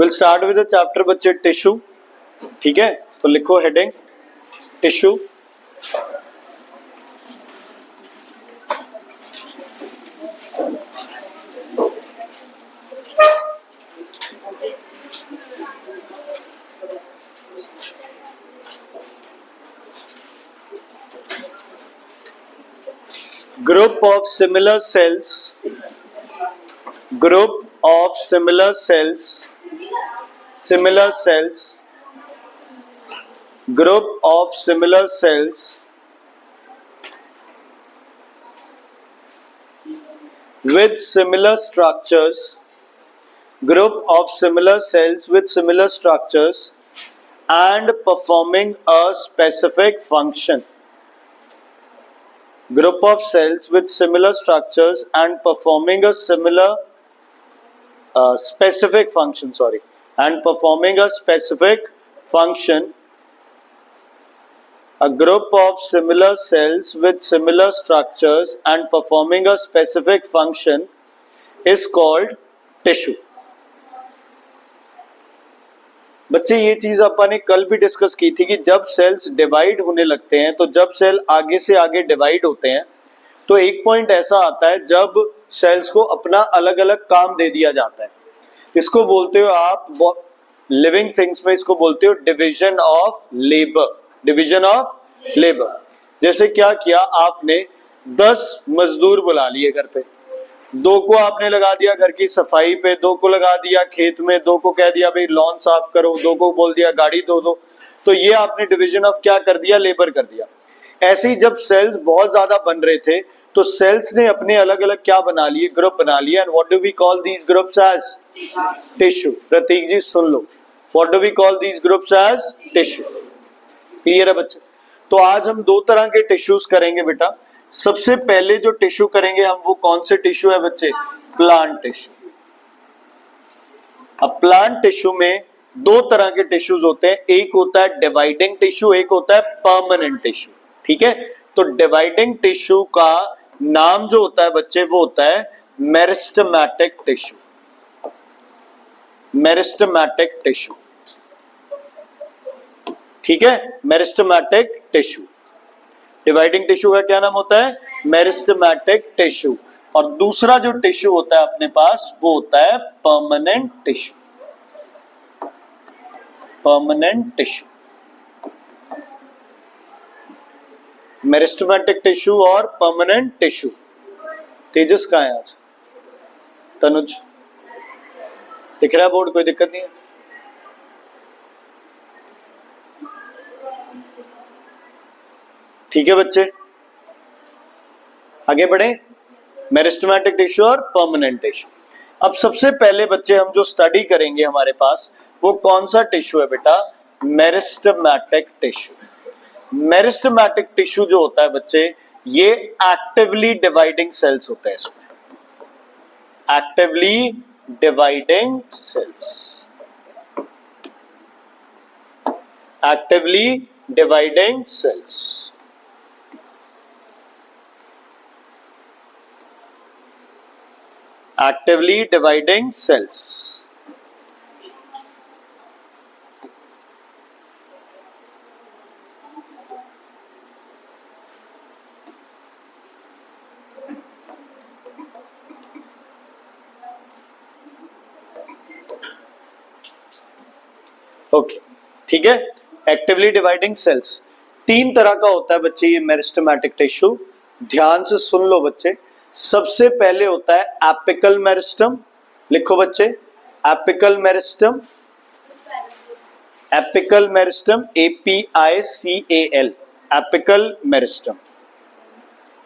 Will start with the chapter बच्चे tissue. ठीक है, तो लिखो heading tissue. Group of similar cells, group of similar cells, similar cells, group of similar cells with similar structures, group of similar cells with similar structures and performing a specific function. Group of cells with similar structures and performing a similar specific function, and performing a specific function. A group of similar cells with similar structures and performing a specific function is called tissue. बच्चे ये चीज अपन ने कल भी discuss की थी कि जब सेल्स डिवाइड होने लगते हैं, तो जब सेल आगे से आगे डिवाइड होते हैं तो एक पॉइंट ऐसा आता है जब सेल्स को अपना अलग अलग काम दे दिया जाता है। इसको बोलते हो आप लिविंग थिंग्स में, इसको बोलते हो division of labour. Division of labour. जैसे क्या किया आपने, 10 मजदूर बुला लिए घर पे, 2 को आपने लगा दिया घर की सफाई पे, 2 को लगा दिया खेत में, 2 को कह दिया भाई लॉन साफ करो, 2 को बोल दिया गाड़ी धो दो। तो ये आपने डिवीजन ऑफ क्या कर दिया, लेबर कर दिया। ऐसे ही जब सेल्स बहुत ज्यादा बन रहे थे तो सेल्स ने अपने अलग अलग क्या बना लिए, ग्रुप बना लिए। And what do we call these groups as tissue. Pratik ji सुन लो, what do we call these groups as tissue. Clear है बच्चे? तो आज हम 2 तरह के टिश्यूज करेंगे बेटा। सबसे पहले जो टिश्यू करेंगे हम, वो कौन से टिश्यू है बच्चे, प्लांट टिश्यू। अब प्लांट टिश्यू में 2 तरह के टिश्यूज होते हैं, एक होता है डिवाइडिंग टिश्यू, एक होता है परमानेंट टिश्यू। ठीक है, तो डिवाइडिंग टिश्यू का नाम जो होता है बच्चे, वो होता है मेरिस्टेमेटिक टिश्यू। मेरिस्टेमेटिक टिश्यू, ठीक है, मेरिस्टेमेटिक टिश्यू। डिवाइडिंग टिश्यू का क्या नाम होता है, मेरिस्टेमेटिक टिश्यू। और दूसरा जो टिश्यू होता है अपने पास, वो होता है permanent tissue. Permanent tissue, meristematic tissue और परमानेंट टिश्यू। तेजस कहाँ है आज? तनुज दिख रहा है बोर्ड, कोई दिक्कत नहीं है? ठीक है बच्चे, आगे बढ़े। मेरिस्टेमेटिक टिश्यू और परमानेंट टिश्यू। अब सबसे पहले बच्चे हम जो स्टडी करेंगे हमारे पास, वो कौन सा टिश्यू है बेटा, मेरिस्टेमेटिक टिश्यू। मेरिस्टेमेटिक टिश्यू जो होता है बच्चे, ये एक्टिवली डिवाइडिंग सेल्स होते हैं इसमें। Actively dividing cells, actively dividing cells. Actively dividing cells. Okay, ठीक है। एक्टिवली डिवाइडिंग सेल्स 3 तरह का होता है बच्चे ये मेरिस्टेमेटिक टिश्यू। ध्यान से सुन लो बच्चे। सबसे पहले होता है एपिकल मेरिस्टम। लिखो बच्चे, apical meristem. Apical meristem, APICAL, apical meristem.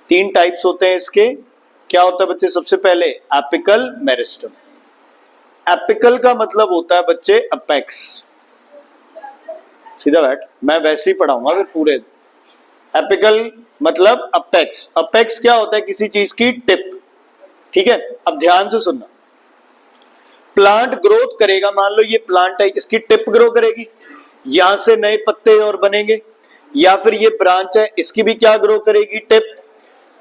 3 types होते हैं इसके। क्या होता है बच्चे, सबसे पहले एपिकल मेरिस्टम। एपिकल का मतलब होता है बच्चे अपेक्स। सीधा बैठ, मैं वैसे ही पढ़ाऊंगा फिर पूरे। एपिकल मतलब अपेक्स। अपेक्स क्या होता है, किसी चीज की टिप। ठीक है, अब ध्यान से सुनना। प्लांट ग्रोथ करेगा, मान लो ये प्लांट है, इसकी टिप ग्रो करेगी, यहां से नए पत्ते और बनेंगे। या फिर ये ब्रांच है, इसकी भी क्या ग्रो करेगी, टिप।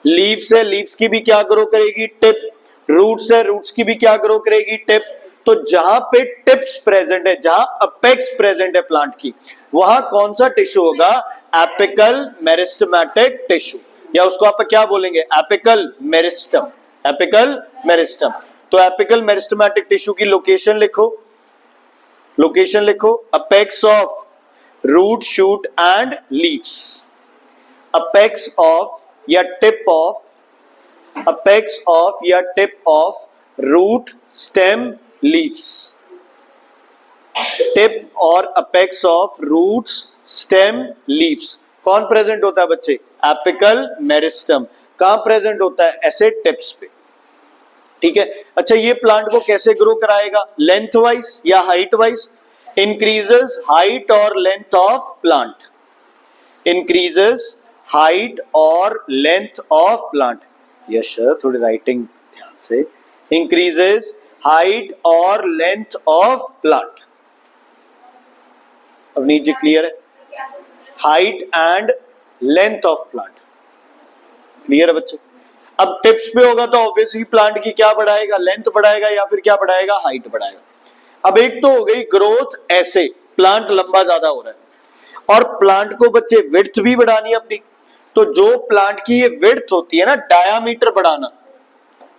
लीव्स है, लीव्स की भी क्या ग्रो करेगी, टिप। रूट्स है, रूट्स की भी क्या ग्रो करेगी, टिप। तो जहां पे टिप्स प्रेजेंट है, जहां अपेक्स प्रेजेंट है प्लांट की, वहां कौन सा टिश्यू होगा? एपिकल मेरिस्टेमेटिक टिश्यू, या उसको आप क्या बोलेंगे? Apical meristem. Apical meristem. तो एपिकल मेरिस्टेमेटिक टिश्यू की लोकेशन लिखो, लोकेशन लिखो, apex of root, shoot and leaves. Apex of या टिप ऑफ, अपेक्स ऑफ या tip of root, stem, leaves. Tip और apex of roots, stem, leaves कौन present होता है बच्चे? Apical meristem. कहां प्रेजेंट होता है? ऐसे टिप्स पे। ठीक है। अच्छा, ये प्लांट को कैसे ग्रो कराएगा? लेंथ वाइज या हाइट वाइज? इंक्रीजेस हाइट और length of plant, increases height और length of plant. Yes sir, थोड़ी राइटिंग ध्यान से। इंक्रीजेस हाइट और लेंथ ऑफ प्लांट। अब नीचे क्लियर है? Height and length of plant clear है बच्चे? अब टिप्स पे होगा तो ऑब्वियसली प्लांट की क्या बढ़ाएगा? लेंथ बढ़ाएगा या फिर क्या बढ़ाएगा? हाइट बढ़ाएगा। अब एक तो हो गई ग्रोथ, ऐसे प्लांट लंबा ज्यादा हो रहा है, और प्लांट को बच्चे विड्थ भी बढ़ानी है अपनी। तो जो प्लांट की ये विड्थ होती है ना, डायामीटर बढ़ाना,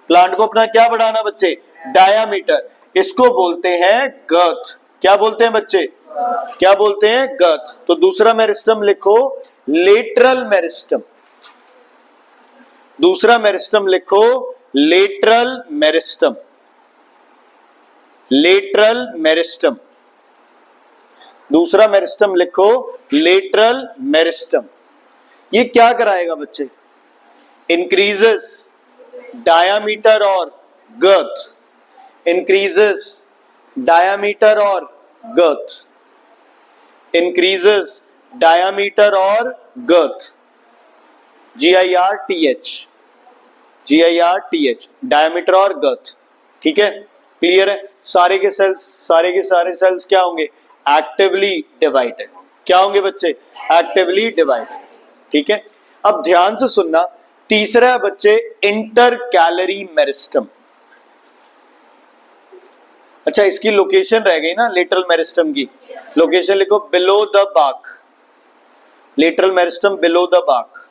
प्लांट को अपना क्या बढ़ाना बच्चे? डायामीटर। इसको बोलते हैं गर्थ। क्या बोलते हैं बच्चे? क्या बोलते हैं? गर्थ। तो दूसरा मेरिस्टम लिखो, लेटरल मेरिस्टम। दूसरा मेरिस्टम लिखो, लेटरल मेरिस्टम। Lateral meristem. दूसरा मेरिस्टम लिखो, लेटरल मेरिस्टम। ये क्या कराएगा बच्चे? इंक्रीजेस डायामीटर और गर्थ, इंक्रीजेस डायामीटर और गर्थ, इंक्रीजेस डायामीटर और गर्थ। GIRTH, GIRTH, डायामीटर और गर्थ। ठीक है, क्लियर है? सारे के सेल्स, सारे के सारे सेल्स क्या होंगे? Actively divided. क्या होंगे बच्चे? Actively divided. ठीक है। अब ध्यान से सुनना, तीसरा है बच्चे इंटर कैलरी मेरिस्टम। अच्छा, इसकी लोकेशन रह गई ना लेटरल मेरिस्टम की, लोकेशन लिखो, बिलो द बाक। लेटरल मेरिस्टम बिलो द बाक,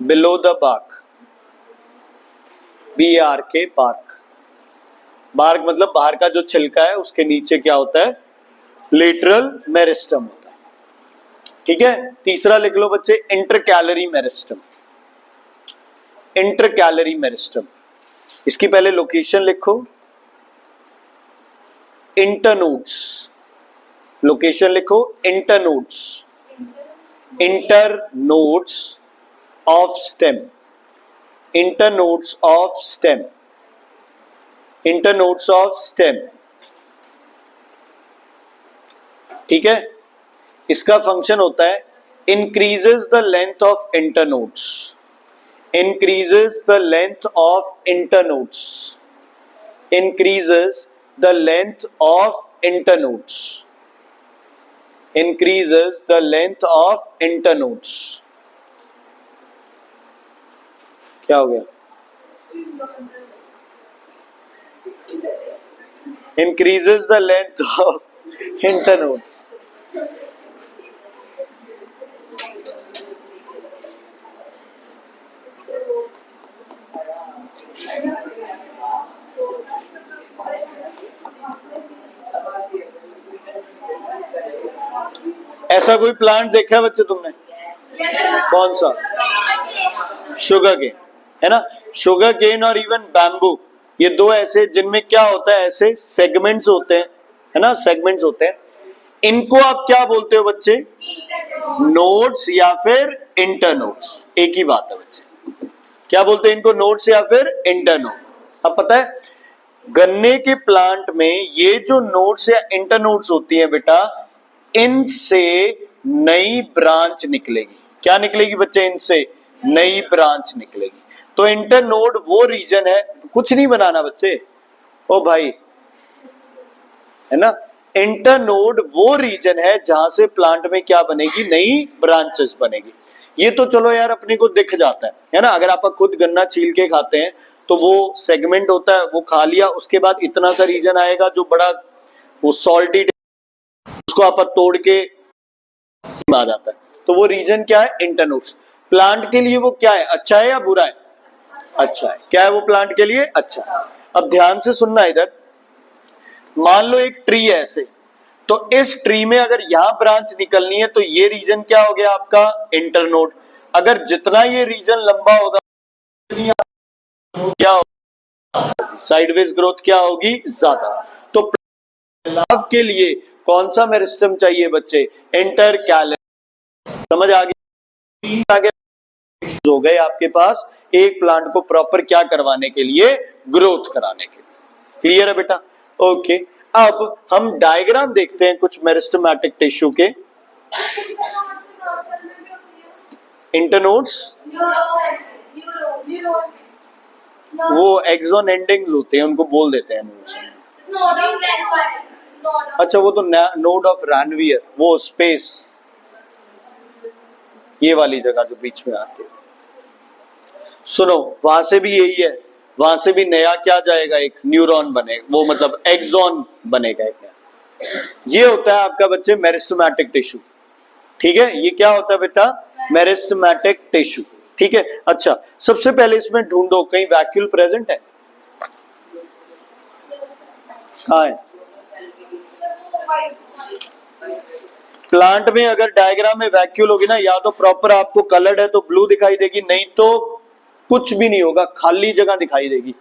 बिलो द बाक, BARK, बार्क। बार्क मतलब बाहर का जो छिलका है, उसके नीचे क्या होता है? लेटरल मेरिस्टम होता है। ठीक है। तीसरा लिख लो बच्चे, inter calorie meristem. Inter calorie meristem, इसकी पहले लोकेशन लिखो, इंटरनोड्स। लोकेशन लिखो, internodes, internodes of stem, internodes of stem, internodes of stem. ठीक है। इसका फंक्शन होता है increases the length of internodes, increases the length of internodes, increases the length of internodes, increases the length of internodes। क्या हो गया? increases the length of internodes। ऐसा कोई प्लांट देखा है बच्चे तुमने? कौन सा? शुगर केन, है ना? शुगर केन और इवन बैम्बू, ये दो ऐसे जिनमें क्या होता है, ऐसे सेगमेंट्स होते हैं, है ना? सेगमेंट्स होते हैं। इनको आप क्या बोलते हो बच्चे? नोड्स या फिर इंटरनोड्स। एक ही बात है बच्चे। क्या बोलते हैं इनको? नोड्स या फिर इंटरनोड। अब पता है, गन्ने के प्लांट में ये जो नोड्स या इंटरनोड्स होती है बेटा, इनसे नई ब्रांच निकलेगी। क्या निकलेगी बच्चे? इनसे नई ब्रांच निकलेगी। तो इंटरनोड वो रीजन है, कुछ नहीं बनाना बच्चे, ओ भाई, है ना? इंटरनोड वो रीजन है जहां से प्लांट में क्या बनेगी? नई ब्रांचेस बनेगी। ये तो चलो यार अपने को दिख जाता है ना? अगर आप खुद गन्ना छील के खाते हैं तो वो सेगमेंट होता है, वो खा लिया, उसके बाद इतना सा रीजन आएगा जो बड़ा वो सॉल्टी, उसको आप तोड़ के आ जाता है, तो वो रीजन क्या है, इंटरनोड्स। प्लांट के लिए वो क्या है, अच्छा है या बुरा है, अच्छा है। क्या है वो प्लांट के लिए, अच्छा है। अब ध्यान से सुनना इधर, मान लो एक ट्री है ऐसे, तो इस ट्री में अगर यहां ब्रांच निकलनी है तो ये रीजन क्या हो गया आपका, इंटरनोड। अगर जितना ये रीजन लंबा होगा क्या होगा, साइडवेज ग्रोथ क्या होगी, ज्यादा। तो लाभ के लिए कौन सा मेरिस्टम चाहिए बच्चे, इंटरकैलर। समझ आ गई, तीन आगे हो गए आपके पास एक प्लांट को प्रॉपर क्या करवाने के लिए, ग्रोथ कराने के लिए। क्लियर है बेटा, ओके। अब हम डायग्राम देखते हैं कुछ मेरिस्टेमेटिक टिश्यू के। इंटरनोड्स वो एक्सॉन एंडिंग्स होते हैं, उनको बोल देते हैं अच्छा, वो तो नोड ऑफ रैनवियर, वो स्पेस, ये वाली जगह जो बीच में आती है। सुनो, वहां से भी यही है, वहां से भी नया क्या जाएगा, एक न्यूरॉन बनेगा, वो मतलब एक्सॉन बनेगा एक। ये होता है आपका बच्चे मेरिस्टेमेटिक टिश्यू। ठीक है, ये क्या होता है बेटा, मेरिस्टेमेटिक टिश्यू। ठीक है, अच्छा सबसे पहले इसमें ढूंढो कहीं वैक्यूल प्रेजेंट है, कहाँ है। प्लांट में अगर डायग्राम में वैक्यूल होगी ना, या तो प्रॉपर आपको कलर्ड है तो ब्लू दिखाई देगी, नहीं तो कुछ भी नहीं होगा, खाली जगह दिखाई देगी।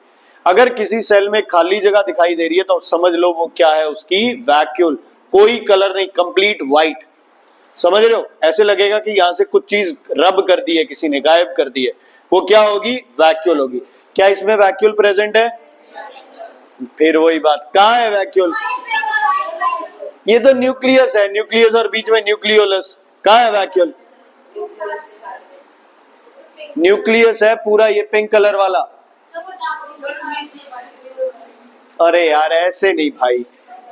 अगर किसी सेल में खाली जगह दिखाई दे रही है तो समझ लो वो क्या है, उसकी वैक्यूल, कोई कलर नहीं, कंप्लीट व्हाइट। समझ रहे हो, ऐसे लगेगा कि यहां से कुछ चीज रब कर दी है किसी ने, गायब कर दी है, वो क्या होगी, वैक्यूल होगी। क्या इसमें वैक्यूल प्रेजेंट है, फिर वही बात, कहाँ है वैक्यूल, ये तो न्यूक्लियस है, न्यूक्लियस और बीच में न्यूक्लियोलस, कहाँ है वैक्यूल, न्यूक्लियस है पूरा, ये पिंक कलर वाला। अरे यार ऐसे नहीं भाई,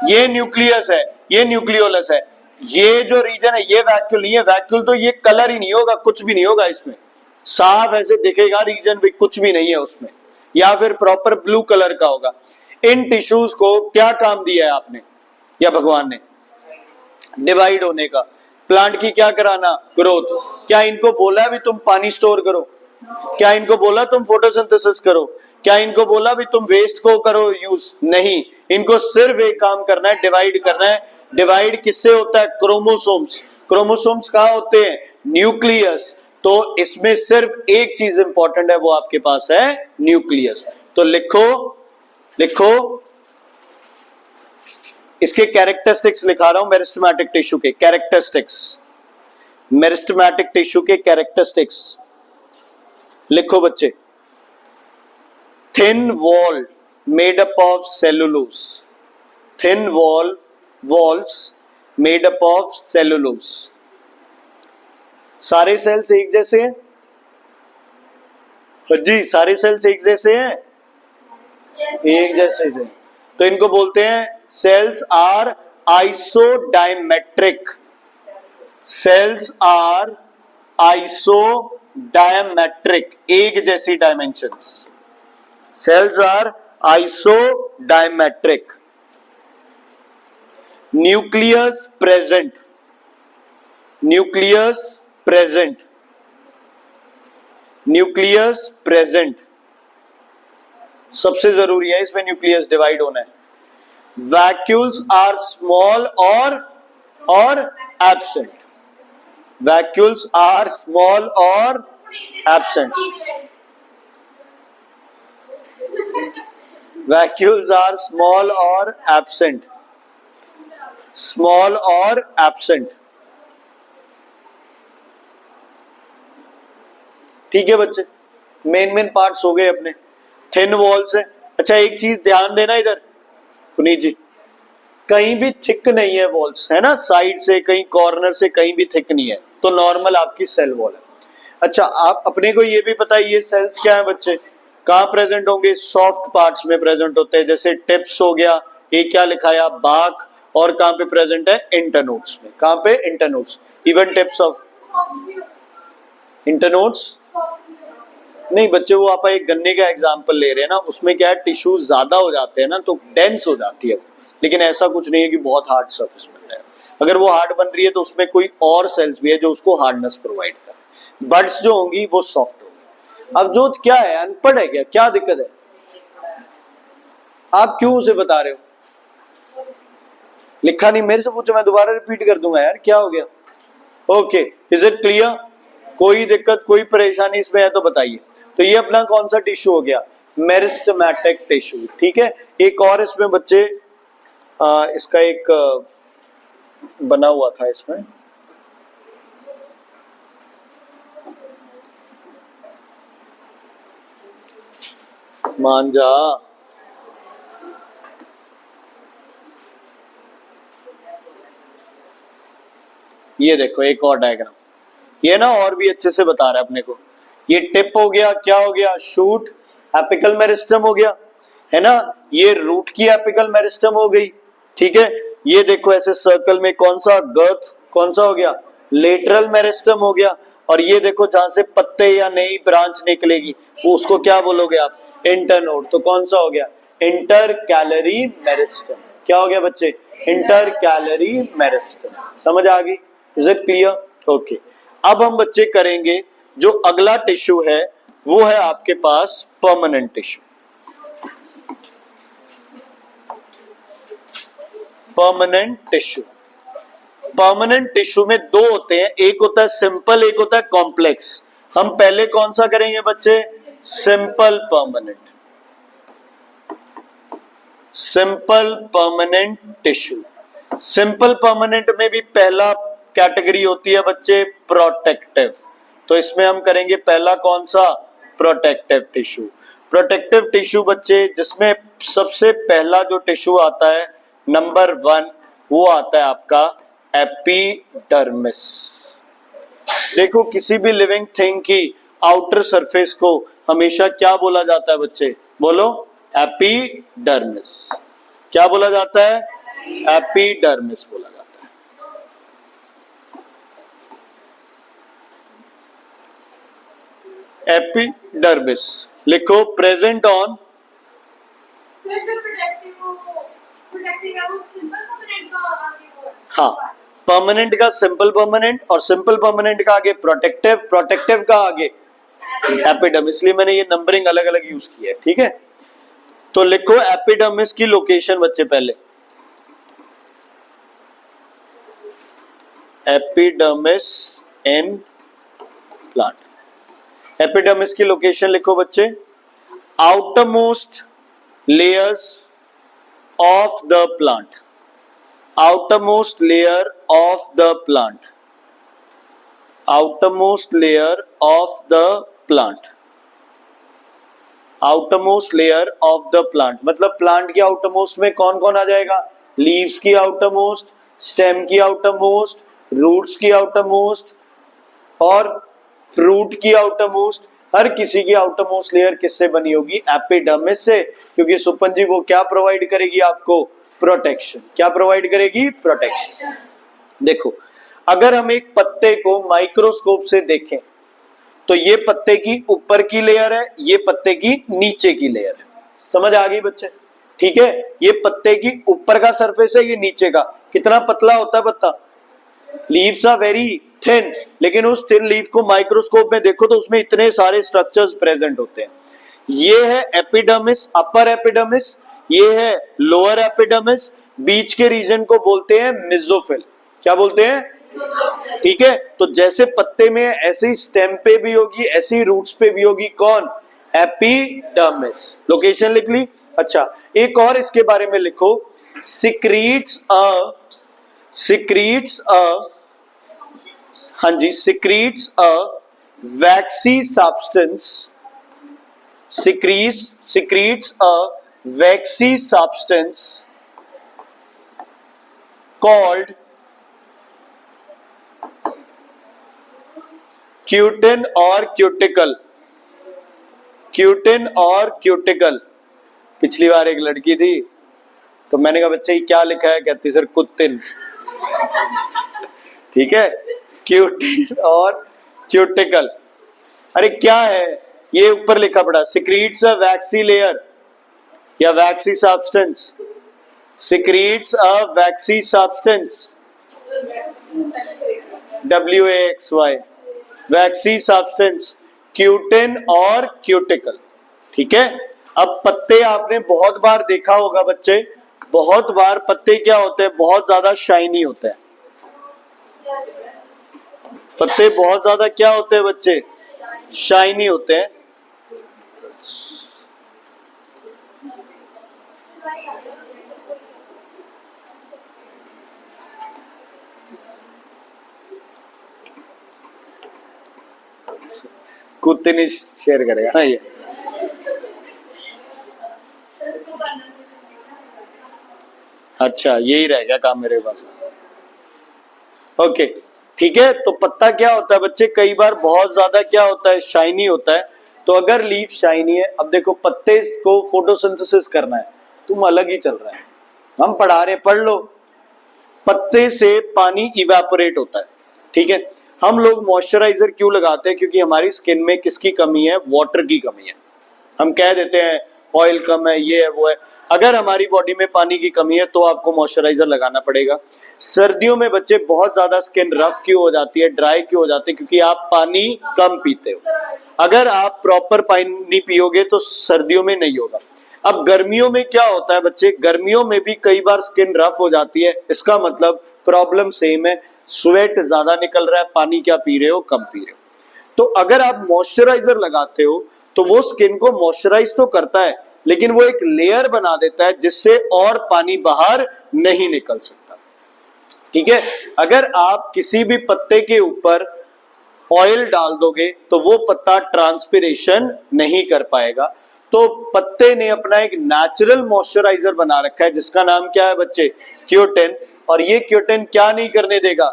ये न्यूक्लियस है, ये न्यूक्लियोलस है, ये जो रीजन है ये वैक्यूल नहीं है। वैक्यूल तो ये कलर ही नहीं होगा, कुछ भी नहीं होगा इसमें, साफ ऐसे दिखेगा रीजन भी, कुछ भी नहीं है उसमें, या फिर प्रॉपर ब्लू कलर का होगा। इन टिश्यूज को क्या काम दिया है आपने या भगवान ने, डिवाइड होने का, प्लांट की क्या कराना, ग्रोथ। क्या इनको बोला भी तुम पानी स्टोर करो, क्या इनको बोला तुम फोटोसिंथेसिस करो, क्या इनको बोला भी तुम वेस्ट को करो यूज, नहीं, इनको सिर्फ एक काम करना है, डिवाइड करना है। डिवाइड किससे होता है, क्रोमोसोम्स। क्रोमोसोम्स कहाँ होते हैं, न्यूक्लियस। तो इसमें सिर्फ एक चीज इंपॉर्टेंट है, वो आपके पास है न्यूक्लियस। तो लिखो लिखो, इसके कैरेक्टरिस्टिक्स लिखा रहा हूं, मेरिस्टेमेटिक टिश्यू के कैरेक्टरिस्टिक्स, मेरिस्टेमेटिक टिश्यू के कैरेक्टरिस्टिक्स लिखो बच्चे। Thin wall made up of cellulose, thin walls made up of cellulose. सारे सेल्स एक जैसे हैं जी, सारे सेल्स एक जैसे हैं, एक जैसे हैं, तो इनको बोलते हैं cells are isodiametric, cells are isodiametric, एक जैसी dimensions, cells are isodiametric. Nucleus present, nucleus present, nucleus present, सबसे जरूरी है इसमें, न्यूक्लियस डिवाइड होना है। वैक्यूल्स आर स्मॉल और एब्सेंट, वैक्यूल्स आर स्मॉल और एब्सेंट, वैक्यूल्स आर स्मॉल और एब्सेंट, स्मॉल और एब्सेंट। ठीक है बच्चे, मेन पार्ट्स हो गए अपने, थिन वॉल्स है। अच्छा एक चीज ध्यान देना इधर पुनीत जी, कहीं भी थिक नहीं है वॉल्स, है ना, साइड से कहीं कॉर्नर से कहीं भी थिक नहीं है, तो नॉर्मल आपकी सेल वॉल है। अच्छा आप अपने को ये भी पता है ये सेल्स क्या है बच्चे, कहाँ प्रेजेंट होंगे, सॉफ्ट पार्ट्स में प्रेजेंट होते हैं, जैसे टिप्स हो गया, ये क्या लिखाया बाक, और कहाँ पे प्रेजेंट है, इंटरनोड्स में। कहाँ पे, internodes, even tips of internodes, नहीं बच्चे, वो आप एक गन्ने का एग्जांपल ले रहे हैं ना, उसमें क्या है टिश्यू ज्यादा हो जाते हैं ना तो डेंस हो जाती है, लेकिन ऐसा कुछ नहीं है कि बहुत हार्ड सरफेस बन रहा है। अगर वो हार्ड बन रही है तो उसमें कोई और सेल्स भी है जो उसको हार्डनेस प्रोवाइड कर रहे हैं। बड्स जो होंगी वो सॉफ्ट होंगी। अब जो क्या है, अनपढ़ है क्या, क्या दिक्कत है? आप क्यों उसे बता रहे हो? लिखा नहीं, मेरे से पूछो, मैं दोबारा रिपीट कर दूंगा यार, क्या हो गया? Okay, is it clear? कोई दिक्कत कोई परेशानी इसमें है तो बताइए। तो ये अपना कौन सा टिश्यू हो गया? Meristematic tissue. ठीक है, एक और इसमें बच्चे इसका एक बना हुआ था इसमें, मान जा, ये देखो एक और डायग्राम, ये ना और भी अच्छे से बता रहा है अपने को। ये टिप हो गया, क्या हो गया? शूट, एपिकल मेरिस्टम हो गया, है ना। ये रूट की एपिकल मेरिस्टम हो गई। ठीक है, ये देखो ऐसे सर्कल में कौन सा गर्थ, कौन सा हो गया? लेटरल मेरिस्टम हो गया। और ये देखो जहां से पत्ते या नई ब्रांच निकलेगी वो उसको क्या बोलोगे आप? इंटरनोड। तो कौन सा हो गया? Inter calorie meristem. क्या हो गया बच्चे? Inter calorie meristem. समझ आ गई? Is it clear? ओके, अब हम बच्चे करेंगे जो अगला टिश्यू है वो है आपके पास permanent tissue. Permanent tissue, permanent tissue में दो होते हैं, एक होता है सिंपल, एक होता है कॉम्प्लेक्स। हम पहले कौन सा करेंगे बच्चे? Simple permanent. Simple permanent tissue. Simple permanent में भी पहला कैटेगरी होती है बच्चे प्रोटेक्टिव। तो इसमें हम करेंगे पहला कौन सा? Protective tissue. प्रोटेक्टिव टिश्यू बच्चे जिसमें सबसे पहला जो टिश्यू आता है नंबर 1 वो आता है आपका एपिडर्मिस। देखो किसी भी लिविंग थिंग की आउटर सरफेस को हमेशा क्या बोला जाता है बच्चे? बोलो, एपिडर्मिस। क्या बोला जाता है? एपिडर्मिस बोला जाता है। एपिडर्मिस लिखो, प्रेजेंट ऑन, हाँ, परमानेंट का सिंपल परमानेंट और सिंपल परमानेंट का आगे प्रोटेक्टिव, प्रोटेक्टिव का आगे एपिडर्मिस, इसलिए मैंने ये नंबरिंग अलग अलग यूज की है। ठीक है, तो लिखो एपिडर्मिस की लोकेशन बच्चे पहले, एपिडर्मिस इन प्लांट। एपिडर्मिस की लोकेशन लिखो बच्चे, outer most layers of the plant, outermost layer of the plant, outermost layer of the plant, outermost layer of the plant मतलब प्लांट की outermost में कौन कौन आ जाएगा? लीव्स की outermost, स्टेम की outermost, रूट्स की outermost और फ्रूट की outermost। हर किसी की outermost लेयर किससे बनी होगी? एपिडर्मिस से, क्योंकि सुपन जी वो क्या प्रोवाइड करेगी आपको? प्रोटेक्शन। क्या प्रोवाइड करेगी? प्रोटेक्शन। देखो अगर हम एक पत्ते को माइक्रोस्कोप से देखें तो ये पत्ते की ऊपर की लेयर है, ये पत्ते की नीचे की लेयर है। समझ आ गई बच्चे? ठीक है, ये पत्ते की ऊपर का सरफेस है, ये नीचे का। कितना पतला होता है पत्ता? लीव्स आर वेरी थिन, लेकिन उस थिन लीफ को माइक्रोस्कोप में देखो तो उसमें इतने सारे स्ट्रक्चर्स प्रेजेंट होते हैं। ये है एपिडर्मिस, अपर एपिडर्मिस, ये है लोअर एपिडर्मिस, बीच के रीजन को बोलते हैं मेसोफिल। क्या बोलते हैं? ठीक है, तो जैसे पत्ते में ऐसे ही स्टेम पे भी होगी, ऐसे ही रूट्स पे भी होगी। कौन? एपिडर्मिस। लोकेशन लिख ली। अच्छा, एक और इसके बारे में लिखो, सिक्रीट्स अ हाँ जी, secretes a waxy substance, secretes a waxy substance called cutin और क्यूटिकल। क्यूटिन और क्यूटिकल। पिछली बार एक लड़की थी तो मैंने कहा बच्चे क्या लिखा है? कहती सर कुत्तिन। ठीक है, क्यूटिन और क्यूटिकल। अरे क्या है? ये ऊपर लिखा पड़ा, सिक्रीट्स अ वैक्सी लेयर या waxy substance, secretes a waxy substance, WAXY, waxy substance, cutin और क्यूटिकल। ठीक है। अब पत्ते आपने बहुत बार देखा होगा बच्चे, बहुत बार पत्ते क्या होते हैं, बहुत ज्यादा शाइनी होते हैं। पत्ते बहुत ज्यादा क्या होते हैं बच्चे, शाइनी होते हैं। कुत्ते नहीं शेयर करेगा ना ये। अच्छा यही रह गया काम मेरे पास। ओके ठीक है। तो पत्ता क्या होता है बच्चे, कई बार बहुत ज्यादा क्या होता है, शाइनी होता है। तो अगर लीफ शाइनी है, अब देखो पत्ते को फोटोसिंथेसिस करना है, तुम अलग ही चल रहा है, हम पढ़ा रहे, पढ़ लो। पत्ते से पानी इवेपोरेट होता है। ठीक है। हम लोग मॉइस्चराइजर क्यों लगाते हैं, क्योंकि हमारी स्किन में किसकी कमी है, वाटर की कमी है। हम कह देते हैं ऑयल कम है, ये है वो है। अगर हमारी बॉडी में पानी की कमी है तो आपको मॉइस्चराइजर लगाना पड़ेगा। सर्दियों में बच्चे बहुत ज्यादा स्किन रफ क्यों हो जाती है, ड्राई क्यों हो जाती है, क्योंकि आप पानी कम पीते हो। अगर आप प्रॉपर पानी पियोगे तो सर्दियों में नहीं होगा। अब गर्मियों में क्या होता है बच्चे, गर्मियों में भी कई बार स्किन रफ हो जाती है, इसका मतलब प्रॉब्लम सेम है, स्वेट ज्यादा निकल रहा है, पानी क्या पी रहे हो, कम पी रहे हो। तो अगर आप मॉइस्चराइजर लगाते हो तो वो स्किन को मॉइस्चराइज तो करता है, लेकिन वो एक लेयर बना देता है जिससे और पानी बाहर नहीं निकल सकता। ठीक है। अगर आप किसी भी पत्ते के ऊपर ऑयल डाल दोगे तो वो पत्ता ट्रांसपिरेशन नहीं कर पाएगा। तो पत्ते ने अपना एक नेचुरल मॉइस्चराइजर बना रखा है जिसका नाम क्या है बच्चे, क्यूटिन। और ये क्यूटिन क्या नहीं करने देगा,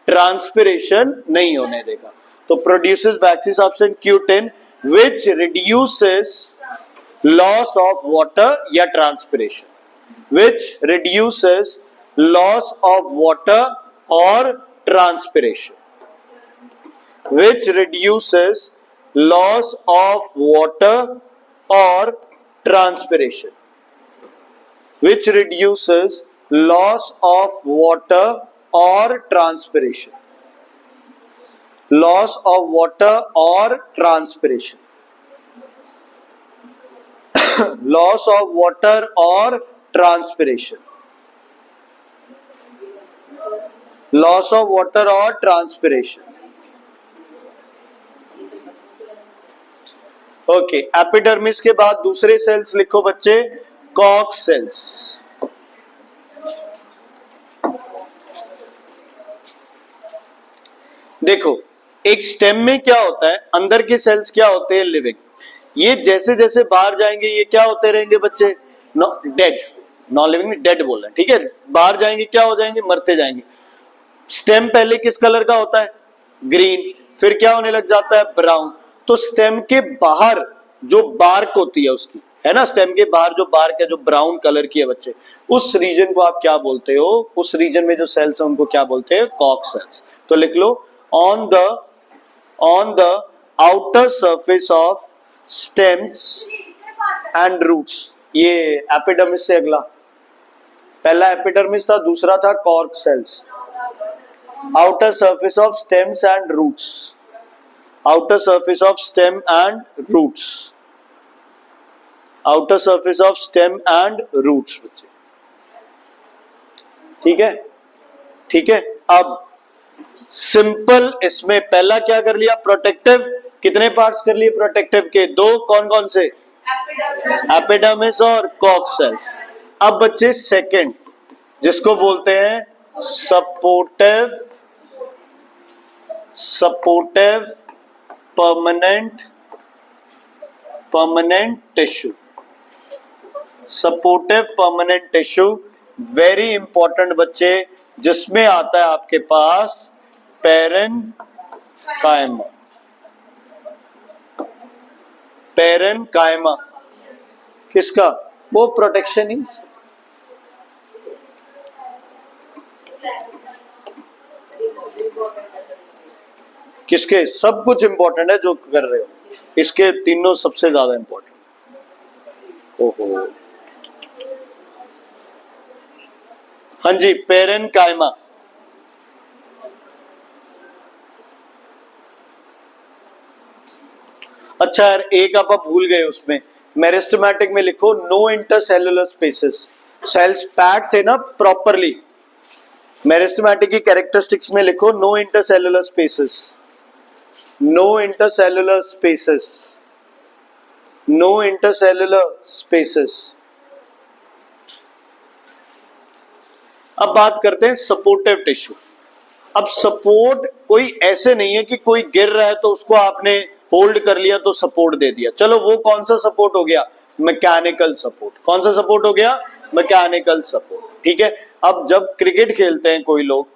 ट्रांसपिरेशन नहीं होने देगा। तो produces vaccine substance cutin which reduces loss of water या transpiration, which reduces loss of water or transpiration, which reduces loss of water or transpiration, which reduces loss of water or transpiration, loss of water or transpiration, loss of water or transpiration, loss of water or transpiration। Okay. Epidermis के बाद दूसरे sales लिखो बच्चे, COX sales. देखो एक stem में क्या होता है, अंदर के सेल्स क्या होते हैं, लिविंग। ये जैसे जैसे बाहर जाएंगे ये क्या होते रहेंगे बच्चे, डेड, नॉन लिविंग डेड बोल रहे हैं। ठीक है। बाहर जाएंगे क्या हो जाएंगे, मरते जाएंगे। स्टेम पहले किस कलर का होता है, ग्रीन, फिर क्या होने लग जाता है, ब्राउन। तो स्टेम के बाहर जो बार्क होती है उसकी, है ना, स्टेम के बाहर जो बार्क है जो ब्राउन कलर की है बच्चे, उस रीजन को आप क्या बोलते हो, उस रीजन में जो सेल्स है उनको क्या बोलते हैं, कॉक्स सेल्स। तो लिख लो, on the outer surface of stems and roots। ये एपिडर्मिस से अगला, पहला एपिडर्मिस था, दूसरा था cork cells. Outer surface of stems and roots, outer surface of stem and roots, outer surface of stem and roots बच्चे। ठीक है। ठीक है। अब सिंपल, इसमें पहला क्या कर लिया, प्रोटेक्टिव, कितने पार्ट्स कर लिए प्रोटेक्टिव के, दो, कौन कौन से, एपिडर्मिस और कॉक्स सेल्स। अब बच्चे सेकंड, जिसको बोलते हैं supportive permanent tissue, supportive permanent tissue, very important बच्चे, जिसमें आता है आपके पास पैरेनकाइमा। पैरेनकाइमा किसका, वो प्रोटेक्शन ही, किसके, सब कुछ इंपॉर्टेंट है जो कर रहे हो। इसके तीनों सबसे ज्यादा इंपॉर्टेंट। ओहो, हाँ जी, पेरेनकाइमा। अच्छा यार, एक आप भूल गए उसमें, मेरिस्टेमेटिक में लिखो no intercellular spaces. Cells packed थे ना प्रॉपरली। मेरिस्टेमेटिक की कैरेक्टरिस्टिक्स में लिखो no intercellular spaces, no intercellular spaces, no intercellular spaces. अब बात करते हैं सपोर्टिव टिश्यू। अब सपोर्ट कोई ऐसे नहीं है कि कोई गिर रहा है तो उसको आपने होल्ड कर लिया तो सपोर्ट दे दिया। चलो वो कौन सा सपोर्ट हो गया? Mechanical support. कौन सा सपोर्ट हो गया? Mechanical support. ठीक है। अब जब क्रिकेट खेलते हैं कोई लोग,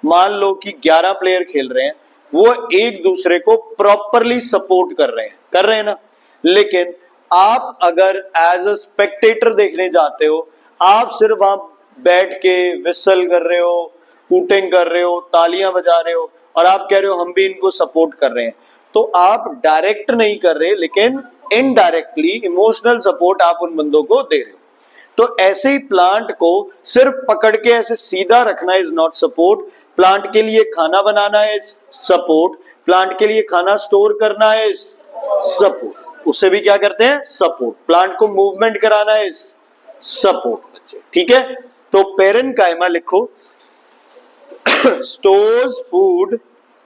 मान लो कि 11 प्लेयर खेल रहे हैं, वो एक दूसरे को प्रॉपरली सपोर्ट कर रहे हैं ना। लेकिन आप अगर एज अ स्पेक्टेटर देखने जाते हो, आप सिर्फ वहां बैठ के विसल कर रहे हो, हूटिंग कर रहे हो, तालियां बजा रहे हो, और आप कह रहे हो हम भी इनको सपोर्ट कर रहे हैं, तो आप डायरेक्ट नहीं कर रहे, लेकिन इनडायरेक्टली इमोशनल सपोर्ट आप उन बंदों को दे रहे हो। तो ऐसे ही प्लांट को सिर्फ पकड़ के ऐसे सीधा रखना इज नॉट सपोर्ट। प्लांट के लिए खाना बनाना इज सपोर्ट, प्लांट के लिए खाना स्टोर करना इज सपोर्ट, उससे भी क्या करते हैं? सपोर्ट। प्लांट को मूवमेंट कराना इज सपोर्ट बच्चे। ठीक है। तो पेरेनकाइमा लिखो, stores food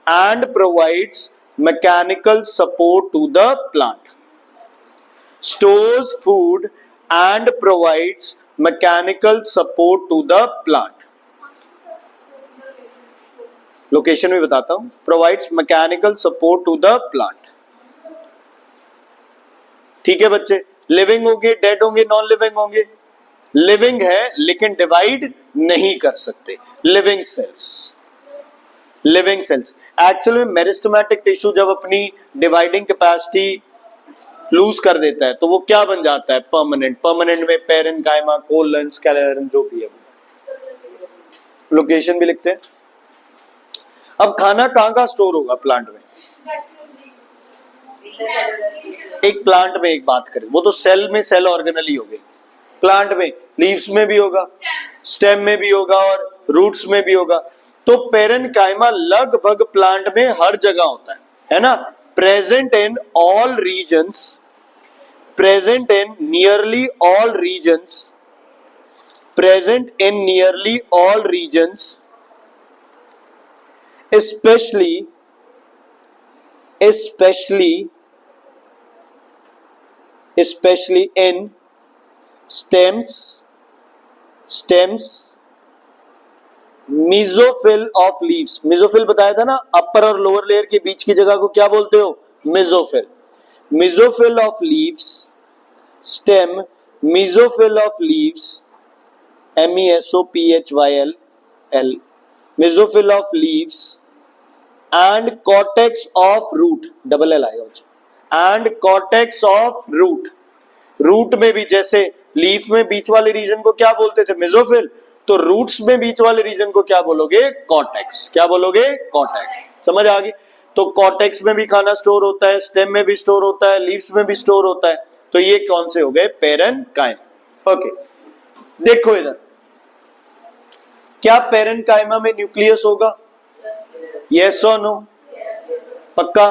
and provides mechanical support to the plant. Stores food and provides mechanical support to the plant. Location भी बताता हूं। Provides mechanical support to the plant. ठीक है बच्चे। लिविंग होंगे, डेड होंगे, नॉन लिविंग होंगे? लिविंग है लेकिन डिवाइड नहीं कर सकते। Living cells, living cells. Actually meristematic tissue जब अपनी डिवाइडिंग कैपेसिटी लूज कर देता है तो वो क्या बन जाता है? परमानेंट। परमानेंट में पेरेनकाइमा, कोलन, स्केलेटन जो भी है। लोकेशन भी लिखते हैं। अब खाना कहां कहां स्टोर होगा प्लांट में? एक प्लांट में एक बात करें, वो तो सेल में सेल ऑर्गेनली हो गई। प्लांट में लीव्स में भी होगा, स्टेम में भी होगा और रूट्स में भी होगा। तो पेरेनकाइमा लगभग प्लांट में हर जगह होता है ना? Present in all regions, present in nearly all regions, present in nearly all regions, especially in stems, mesophyll of leaves. Mesophyll बताया था ना, अपर और लोअर लेयर के बीच की जगह को क्या बोलते हो? Mesophyll. Mesophyll of leaves, stem, mesophyll of leaves, MESOPHYL, mesophyll of leaves and cortex of root, double L आएगा, and cortex of root. Root में भी जैसे लीफ में बीच वाले रीजन को क्या बोलते थे? मेसोफिल। तो रूट्स में बीच वाले रीजन को क्या बोलोगे? कॉर्टेक्स। क्या बोलोगे? कॉर्टेक्स। समझ आ गई? तो कॉर्टेक्स में भी खाना स्टोर होता है, स्टेम में भी स्टोर होता है, लीव्स में भी स्टोर होता है। तो ये कौन से हो गए? पेरेनकाइमा। ओके, देखो इधर, क्या पेरेनकाइमा में न्यूक्लियस होगा? यस और नो? पक्का?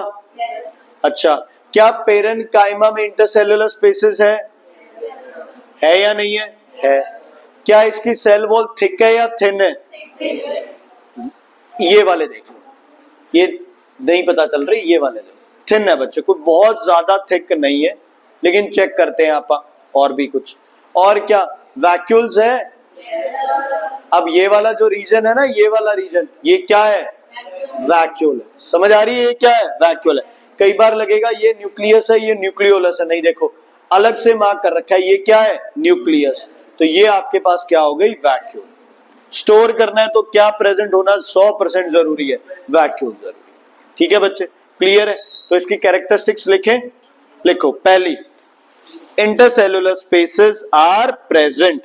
अच्छा, क्या पेरेनकाइमा में इंटरसेल्युलर स्पेसेस है या नहीं है? है। क्या इसकी सेल वॉल थिक है या थिन है? ये वाले देख लो, ये नहीं पता चल रही, ये वाले देखो थिन है बच्चे, कोई बहुत ज्यादा थिक नहीं है, लेकिन चेक करते हैं आप और भी कुछ। और क्या वैक्यूल्स है? अब ये वाला जो रीजन है ना, ये वाला रीजन, ये क्या है? वैक्यूल है। समझ आ रही है? ये क्या है? वैक्यूल है। कई बार लगेगा ये न्यूक्लियस है, ये न्यूक्लियोलस है। नहीं, देखो अलग से मार्क कर रखा है, ये क्या है? न्यूक्लियस। तो ये आपके पास क्या हो गई? वैक्यूल। स्टोर करना है तो क्या प्रेजेंट होना 100% जरूरी है? वैक्यूल जरूरी। ठीक है बच्चे, क्लियर है? तो इसकी कैरेक्टरिस्टिक्स लिखें। लिखो, पहली, intercellular spaces are present,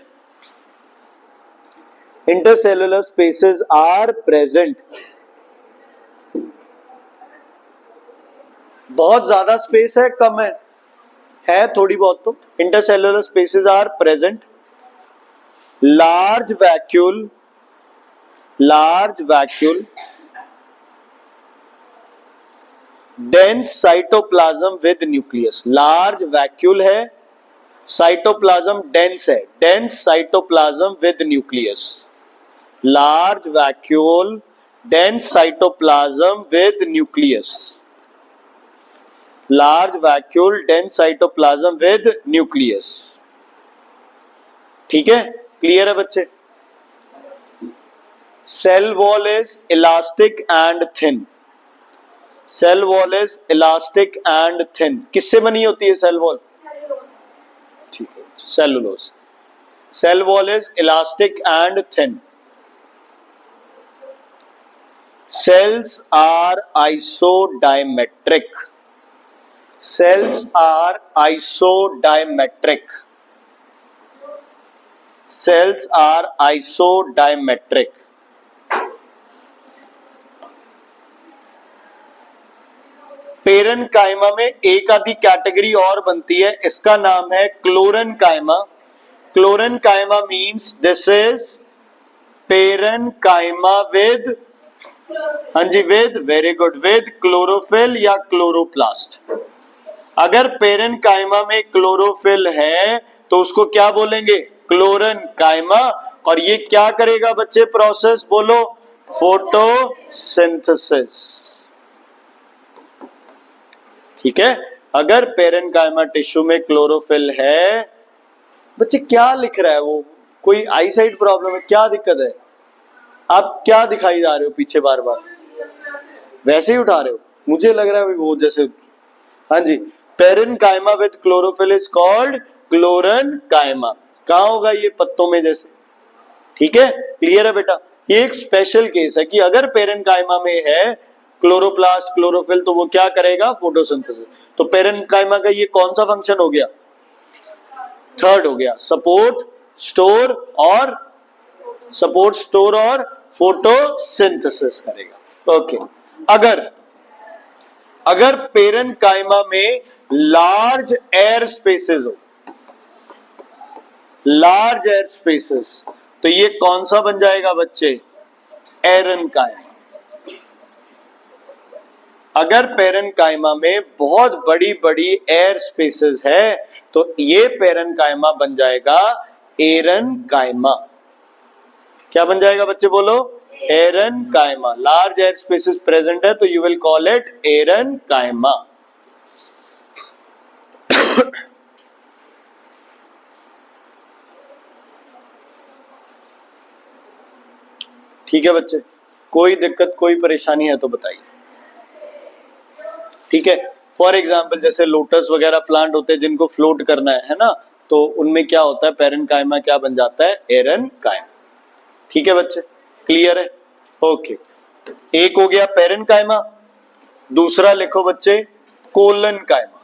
intercellular spaces are present बहुत ज्यादा स्पेस है, कम है थोड़ी बहुत। तो intercellular spaces are present, large vacuole, dense cytoplasm with nucleus. Large vacuole है, साइटोप्लाज्म डेंस है, dense cytoplasm with nucleus. Large vacuole, dense cytoplasm with nucleus. Large vacuole, dense cytoplasm with nucleus. ठीक है, clear है बच्चे? Cell wall is elastic and thin. Cell wall is elastic and thin. किससे बनी होती है cell wall? ठीक है, cellulose. Cell wall is elastic and thin. Cells are isodimetric. Cells are isodimetric. Cells are isodimetric. Parenchyma में एक आधी category और बनती है, इसका नाम है chlorenchyma. Chlorenchyma means this is parenchyma with, हाँ जी, with, very good, with chlorophyll या क्लोरोप्लास्ट। अगर पेरेन्काइमा में क्लोरोफिल है तो उसको क्या बोलेंगे? क्लोरेन्काइमा। और ये क्या करेगा बच्चे? प्रोसेस बोलो, फोटोसिंथेसिस। ठीक है, अगर पेरेन्काइमा टिश्यू में क्लोरोफिल है, बच्चे क्या लिख रहा है वो? कोई आई साइट प्रॉब्लम है? क्या दिक्कत है? आप क्या दिखाई जा रहे हो पीछे बार बार? वैसे ही उठा रहे हो, मुझे लग रहा है वो जैसे। हाँ जी, parenchyma with chlorophyll is called chlorenchyma. कहाँ होगा ये? पत्तों में जैसे। ठीक है, क्लियर है बेटा? ये एक स्पेशल केस है कि अगर पेरेन्काइमा में है क्लोरोप्लास्ट, क्लोरोफिल, तो वो क्या करेगा? फोटोसिंथेसिस। तो पेरेन्काइमा का ये कौन सा फंक्शन हो गया? थर्ड हो गया, सपोर्ट, स्टोर और फोटोसिंथेसिस करेगा। ओके, अगर पेरेन्काइमा में लार्ज एयर स्पेसेस हो, लार्ज एयर स्पेसेस, तो ये कौन सा बन जाएगा बच्चे? एरेन्काइमा। अगर पेरेन्काइमा में बहुत बड़ी बड़ी एयर स्पेसेस है तो ये पेरेन्काइमा बन जाएगा एरेन्काइमा। क्या बन जाएगा बच्चे? बोलो, एरेन्काइमा। लार्ज एयर स्पेसेस प्रेजेंट है तो यू विल कॉल इट एरेन्काइमा। ठीक है बच्चे, कोई दिक्कत, कोई परेशानी है तो बताइए। ठीक है, फॉर एग्जाम्पल जैसे लोटस वगैरह प्लांट होते हैं जिनको फ्लोट करना है ना, तो उनमें क्या होता है? पेरेन्काइमा क्या बन जाता है? एरेन्काइमा। ठीक है बच्चे, क्लियर है? ओके, एक हो गया पेरेन्काइमा, दूसरा लिखो बच्चे कोलनकाइमा।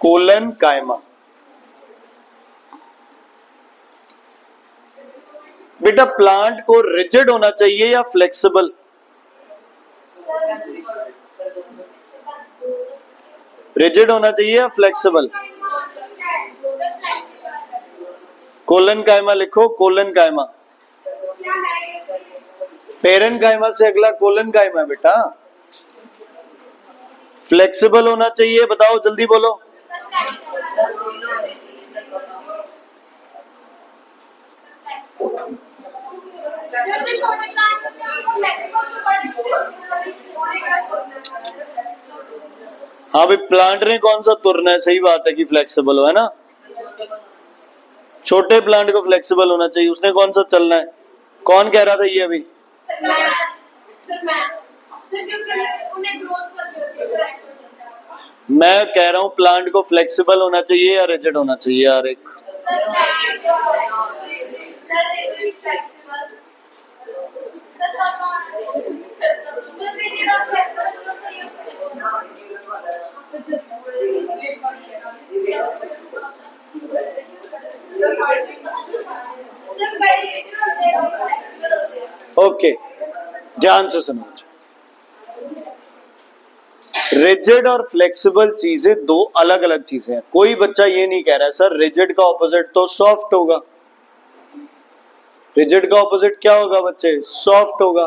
कोलनकाइमा बेटा प्लांट को रिजिड होना चाहिए या फ्लेक्सिबल? रिजिड होना चाहिए या फ्लेक्सिबल? कोलनकाइमा लिखो, कोलनकाइमा। पेरेन्काइमा से अगला कोलनकाइमा बेटा। फ्लेक्सिबल होना चाहिए, बताओ जल्दी बोलो। हाँ भाई, प्लांट ने कौन सा तुरना है? सही बात है कि फ्लेक्सिबल हो, है ना? छोटे प्लांट को फ्लेक्सिबल होना चाहिए, उसने कौन सा चलना है? कौन कह रहा था ये अभी? मैं कह रहा हूँ प्लांट को फ्लेक्सिबल होना चाहिए या रिजिड होना चाहिए यार? एक ओके, ध्यान से सुनो, रिजिड और फ्लेक्सिबल चीजें दो अलग अलग चीजें हैं। कोई बच्चा ये नहीं कह रहा है सर रिजिड का ऑपोजिट तो सॉफ्ट होगा। रिजिड का ऑपोजिट क्या होगा बच्चे? सॉफ्ट होगा।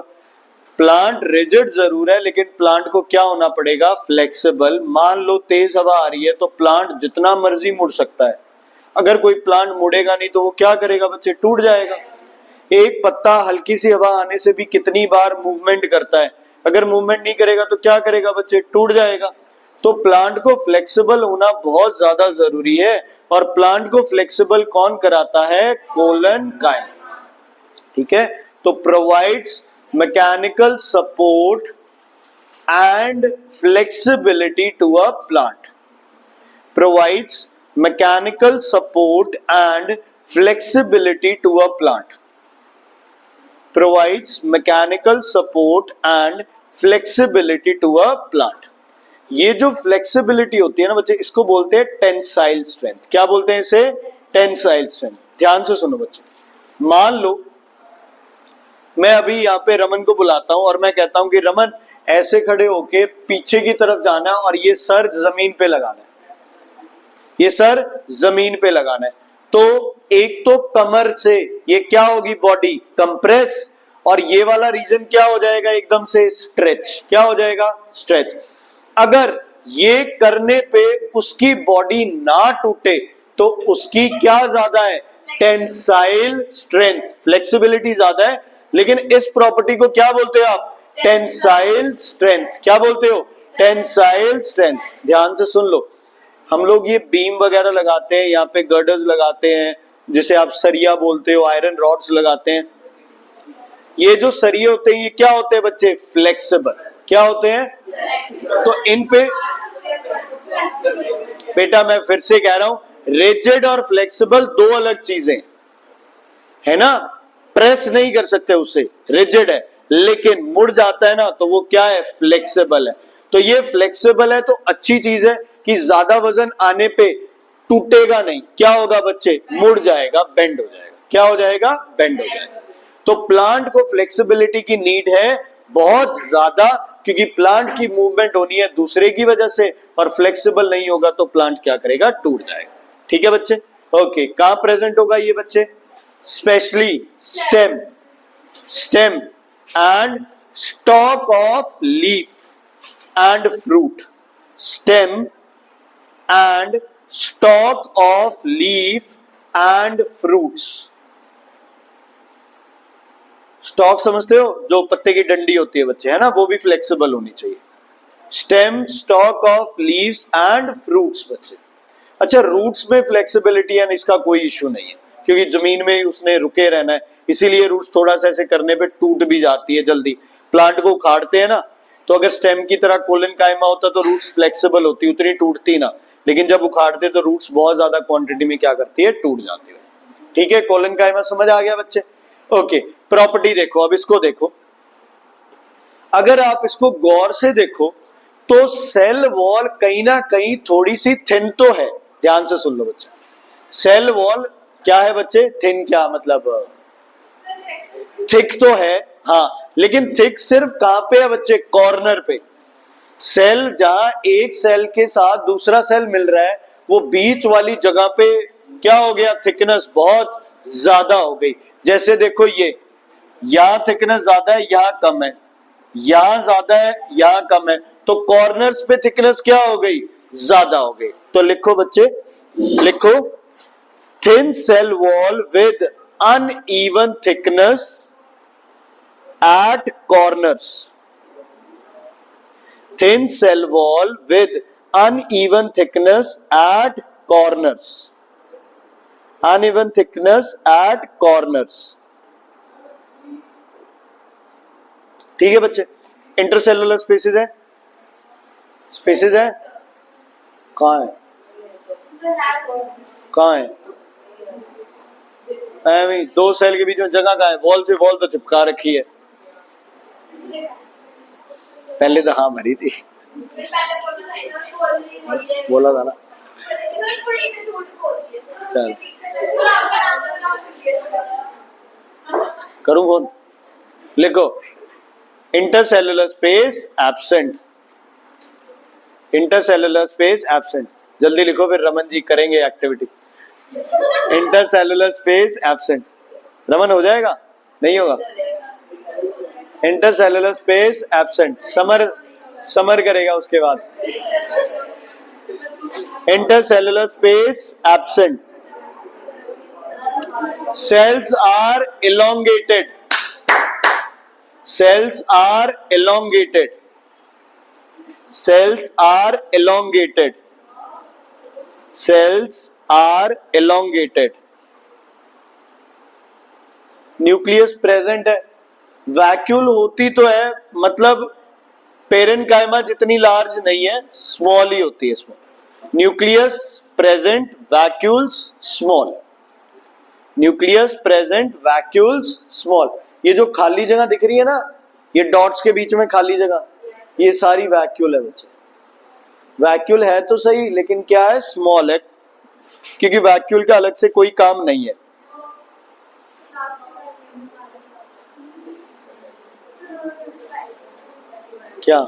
प्लांट रिजिड जरूर है लेकिन प्लांट को क्या होना पड़ेगा? फ्लेक्सिबल। मान लो तेज हवा आ रही है तो प्लांट जितना मर्जी मुड़ सकता है। अगर कोई प्लांट मुड़ेगा नहीं तो वो क्या करेगा बच्चे? टूट जाएगा। एक पत्ता हल्की सी हवा आने से भी कितनी बार मूवमेंट करता है, अगर मूवमेंट नहीं करेगा तो क्या करेगा बच्चे? टूट जाएगा। तो प्लांट को फ्लेक्सिबल होना बहुत ज्यादा जरूरी है। और प्लांट को फ्लेक्सिबल कौन कराता है? Collenchyma. ठीक है, तो provides mechanical support and flexibility to a plant. Provides mechanical support and flexibility to a plant. provides mechanical support and flexibility to a plant। ये जो फ्लेक्सिबिलिटी होती है ना बच्चे, इसको बोलते हैं टेंसाइल स्ट्रेंथ। क्या बोलते हैं इसे? Tensile strength. ध्यान से सुनो बच्चे, मान लो मैं अभी यहाँ पे रमन को बुलाता हूं और मैं कहता हूं कि रमन ऐसे खड़े होके पीछे की तरफ जाना है और ये सर जमीन पे लगाना है, ये सर जमीन पे लगाना है। तो एक तो कमर से ये क्या होगी? बॉडी कंप्रेस, और ये वाला रीजन क्या हो जाएगा? एकदम से स्ट्रेच। क्या हो जाएगा? स्ट्रेच। अगर ये करने पे उसकी बॉडी ना टूटे तो उसकी क्या ज्यादा है? Tensile strength. फ्लेक्सिबिलिटी ज्यादा है लेकिन इस प्रॉपर्टी को क्या बोलते हो आप? Tensile strength. क्या बोलते हो? Tensile strength. ध्यान से सुन लो, हम लोग ये बीम वगैरह लगाते हैं, यहाँ पे गर्डर्स लगाते हैं, जिसे आप सरिया बोलते हो, आयरन रॉड्स लगाते हैं। ये जो सरिये होते हैं ये क्या होते हैं बच्चे? फ्लेक्सिबल। क्या होते हैं? तो इन पे बेटा मैं फिर से कह रहा हूं, रिजिड और फ्लेक्सिबल दो अलग चीजें है ना। प्रेस नहीं कर सकते उससे, रिजिड है, लेकिन मुड़ जाता है ना तो वो क्या है? फ्लेक्सिबल है। तो ये फ्लेक्सिबल है तो अच्छी चीज है कि ज्यादा वजन आने पे टूटेगा नहीं। क्या होगा बच्चे? मुड़ जाएगा, बेंड हो जाएगा। क्या हो जाएगा? बेंड हो जाएगा। तो प्लांट को फ्लेक्सिबिलिटी की नीड है बहुत ज्यादा, क्योंकि प्लांट की मूवमेंट होनी है दूसरे की वजह से, और फ्लेक्सिबल नहीं होगा तो प्लांट क्या करेगा? टूट जाएगा। ठीक है बच्चे? ओके, कहां प्रेजेंट होगा ये बच्चे? Specially stem, stem and stock of leaf and fruit. Stem and stock of leaf and fruits. Stock समझते हो? जो पत्ते की डंडी होती है बच्चे, है ना, वो भी फ्लेक्सिबल होनी चाहिए। Stem, stock of leaves and fruits बच्चे। अच्छा, रूट्स में फ्लेक्सिबिलिटी है, इसका कोई इश्यू नहीं है क्योंकि जमीन में उसने रुके रहना है, इसीलिए रूट्स थोड़ा सा ऐसे करने पे टूट भी जाती है जल्दी। प्लांट को उखाड़ते हैं ना, तो अगर स्टेम की तरह कोलन कायमा होता तो रूट्स फ्लेक्सिबल होती, उतनी टूटती ना, लेकिन जब उखाड़ते तो रूट्स बहुत ज्यादा क्वांटिटी में क्या करती है? टूट जाती है। ठीक है, कोलन कायमा समझ आ गया बच्चे? ओके, प्रॉपर्टी देखो, अब इसको देखो, अगर आप इसको गौर से देखो तो सेल वॉल कहीं ना कहीं थोड़ी सी थिन तो है। ध्यान से सुन लो बच्चे, सेल वॉल क्या है बच्चे? थिन, क्या मतलब? थिक तो है, हाँ, लेकिन थिक सिर्फ कहां पे है बच्चे? कॉर्नर पे। सेल जहां एक सेल के साथ दूसरा सेल मिल रहा है, वो बीच वाली जगह पे क्या हो गया? थिकनेस बहुत ज्यादा हो गई। जैसे देखो, ये यहां थिकनेस ज्यादा है, यहां कम है, यहां ज्यादा है, यहां कम है, तो कॉर्नर्स पे थिकनेस क्या हो गई? ज्यादा हो गई। तो लिखो बच्चे, लिखो, thin cell wall with uneven thickness at corners. Thin cell wall with uneven thickness at corners. Uneven thickness at corners. ठीक है बच्चे? इंटरसेलुलर स्पेसिस है, स्पेसिस है, कहां है? कहां है? दो सेल के बीच में जगह कहां है? वॉल से वॉल तो चिपका रखी है। पहले तो हाँ भरी थी, बोला था ना। चल करूं फोन? लिखो, intercellular space absent, intercellular space absent. जल्दी लिखो फिर रमन जी करेंगे activity. Intercellular space absent, Raman हो जाएगा नहीं होगा? इंटरसेलुलर स्पेस एब्सेंट, समर करेगा उसके बाद। Intercellular space absent, cells are elongated, cells are elongated, cells are elongated, cells are elongated। Nucleus present है, वैक्यूल होती तो है, मतलब पेरेन्काइमा जितनी लार्ज नहीं है, स्मॉल ही होती है इसमें। Nucleus present, vacuoles small, nucleus present, vacuoles small. ये जो खाली जगह दिख रही है ना, ये डॉट्स के बीच में खाली जगह, ये सारी वैक्यूल है बच्चे। वैक्यूल है तो सही, लेकिन क्या है, स्मॉल है, क्योंकि वैक्यूल का अलग से कोई काम नहीं है। क्या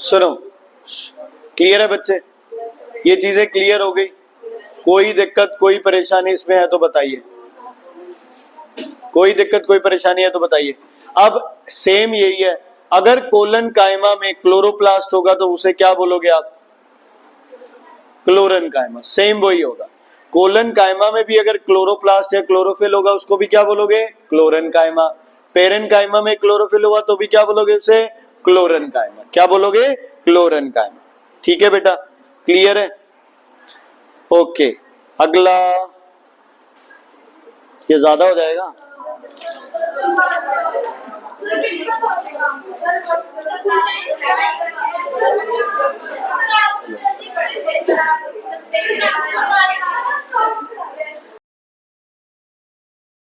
सुनो, क्लियर है बच्चे? ये चीजें क्लियर हो गई? कोई दिक्कत कोई परेशानी इसमें है तो बताइए, कोई दिक्कत कोई परेशानी है तो बताइए। अब सेम यही है, अगर कोलन कायमा में क्लोरोप्लास्ट होगा तो उसे क्या बोलोगे आप? क्लोरन कायमा। सेम वही होगा, कोलन कायमा में भी अगर क्लोरोप्लास्ट या क्लोरोफिल होगा उसको भी क्या बोलोगे? क्लोरन कायमा। पेरेन कायमा में क्लोरोफिल होगा तो भी क्या बोलोगे उसे? क्लोरन कायमा। क्या बोलोगे? क्लोरन कायमा। ठीक है बेटा, क्लियर है? ओके, अगला, ये ज्यादा हो जाएगा।